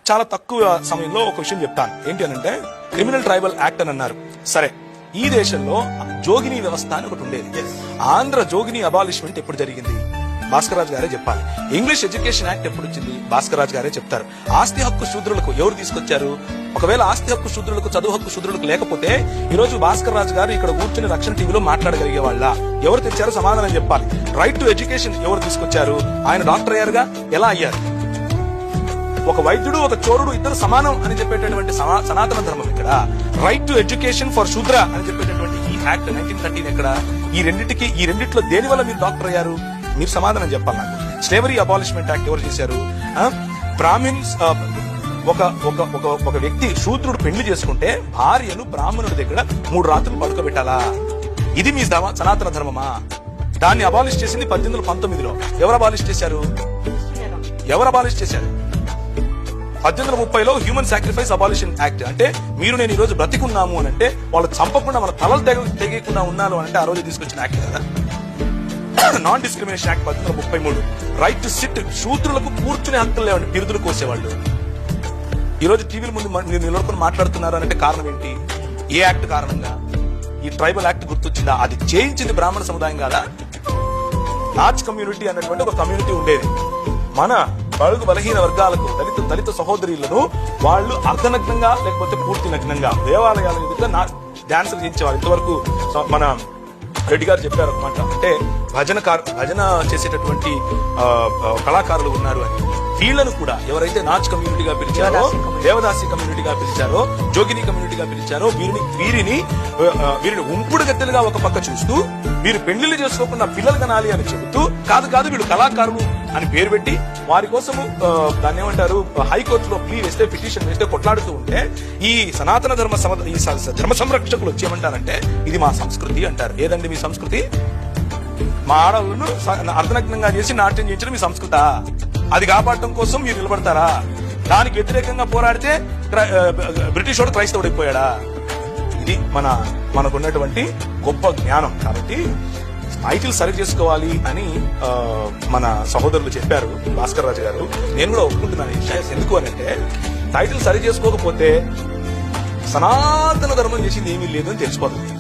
చాలా తక్కువ సమయంలో ఒక విషయం చెప్తాను. ఏంటి అనంటే క్రిమినల్ ట్రైబల్ యాక్ట్ అని అన్నారు. సరే, ఈ దేశంలో జోగిని వ్యవస్థ అని ఒకటి ఉండేది. ఆంధ్ర జోగిని అబాలిష్మెంట్ ఎప్పుడు జరిగింది? భాస్కర్ రాజు గారే చెప్పాలి. ఇంగ్లీష్ ఎడ్యుకేషన్ యాక్ట్ ఎప్పుడు వచ్చింది? భాస్కర్ రాజు గారే చెప్తారు. ఆస్తి హక్కు శూద్రులకు ఎవరు తీసుకొచ్చారు? ఒకవేళ ఆస్తి హక్కు శూద్రులకు, చదువు హక్కు శూద్రులకు లేకపోతే ఈ రోజు భాస్కర్ రాజు గారు ఇక్కడ కూర్చుని రక్షణ టీవీలో మాట్లాడగలిగే వాళ్ళ? ఎవరు తెచ్చారు? సమాధానం చెప్పాలి. రైట్ టు ఎడ్యుకేషన్ ఎవరు తీసుకొచ్చారు? ఆయన డాక్టర్ అయ్యారుగా. ఎలా అయ్యారు? ఒక వైద్యుడు, ఒక చోరుడు ఇద్దరు సమానం అని చెప్పేటటువంటి సనాతన ధర్మం ఇక్కడ. రైట్ టు ఎడ్యుకేషన్ ఫర్ శూద్ర అని చెప్పేటటువంటి ఈ యాక్ట్ 1913 ఎక్కడ? ఈ రెండిట్లో దేని వల్ల మీరు డాక్టర్ అయ్యారు? మీరు సమాధానం చెప్పాలి నాకు. స్లేవరీ అబాలిష్మెంట్ యాక్ట్ ఎవరు చేశారు? బ్రాహ్మిన్స్, ఒక వ్యక్తి శూద్రుడు పెళ్లి చేసుకుంటే భార్యను బ్రాహ్మణుడి దగ్గర 3 రాత్రులు పడుకోబెట్టాలా? ఇది మీ సనాతన ధర్మమా? దాన్ని అబాలిష్ చేసింది 1819లో. ఎవరు అబాలిష్ చేశారు? 1830లో హ్యూమన్ సాక్రిఫైస్ అబాలిషన్ యాక్ట్. అంటే మీరు నేను ఈ రోజు బ్రతికున్నాము అని అంటే వాళ్ళు చంపకుండా మన తలలు తెగకుండా ఉన్నాను అంటే ఆ రోజు తీసుకొచ్చిన యాక్ట్ కదా. Non discrimination act 1833. Right to sit, శూద్రులకు కూర్చునే హక్కులు లేవండి, బిరుదులు కోసేవాళ్ళు. ఈ రోజు టీవీల ముందు మీరు నిలబడుకుని మాట్లాడుతున్నారు అంటే కారణం ఏంటి? ఏ యాక్ట్ కారణంగా? ఈ ట్రైబల్ యాక్ట్ గుర్తొచ్చిందా? అది చేయించింది బ్రాహ్మణ సముదాయం కాదా? నాచ్ కమ్యూనిటీ అన్నటువంటి ఒక కమ్యూనిటీ ఉండేది. మన బడుగు బలహీన వర్గాలకు, దళిత సహోదరులను వాళ్ళు అర్ధనగ్నంగా లేకపోతే పూర్తి నగ్నంగా దేవాలయాల ఎదుట డాన్సులు చేయించేవారు. ఇంతవరకు మన రెడ్డి గారు చెప్పారు అనమాట. అంటే భజన చేసేటటువంటి కళాకారులు ఉన్నారు అని. వీళ్లను కూడా ఎవరైతే నాచ్ కమ్యూనిటీగా పిలిచారో, దేవదాసి కమ్యూనిటీగా పిలిచారో, జోగిని కమ్యూనిటీగా పిలిచారో వీరిని ఉంపుడు గత్తెలుగా ఒక పక్క చూస్తూ, వీరు పెళ్లిళ్ళు చేసుకోకుండా పిల్లలు కనాలి అని చెబుతూ, కాదు వీళ్ళు కళాకారులు అని పేరు పెట్టి వారి కోసము దాన్ని ఏమంటారు, హైకోర్టులో పిటిషన్ వేస్తే కొట్లాడుతూ ఉంటే ఈ సనాతన ధర్మ సంరక్షకులు వచ్చి ఏమంటారంటే ఇది మా సంస్కృతి అంటారు. ఏదండి మీ సంస్కృతి? మా ఆడవాళ్ళను అర్ధనగ్నంగా చేసి నాట్యం చేయించడం మీ సంస్కృత? అది కాపాడటం కోసం మీరు నిలబడతారా? దానికి వ్యతిరేకంగా పోరాడితే బ్రిటిష్ వాడు క్రైస్తవుడైపోయాడా? ఇది మనకున్నటువంటి గొప్ప జ్ఞానం. కాబట్టి టైటిల్ సరి చేసుకోవాలి అని మన సహోదరులు చెప్పారు, భాస్కర్ రాజు గారు. నేను కూడా ఒప్పుకుంటున్నాను. ఎందుకు అని అంటే టైటిల్ సరి చేసుకోకపోతే సనాతన ధర్మం చేసింది ఏమీ లేదు అని తెలిసిపోతుంది.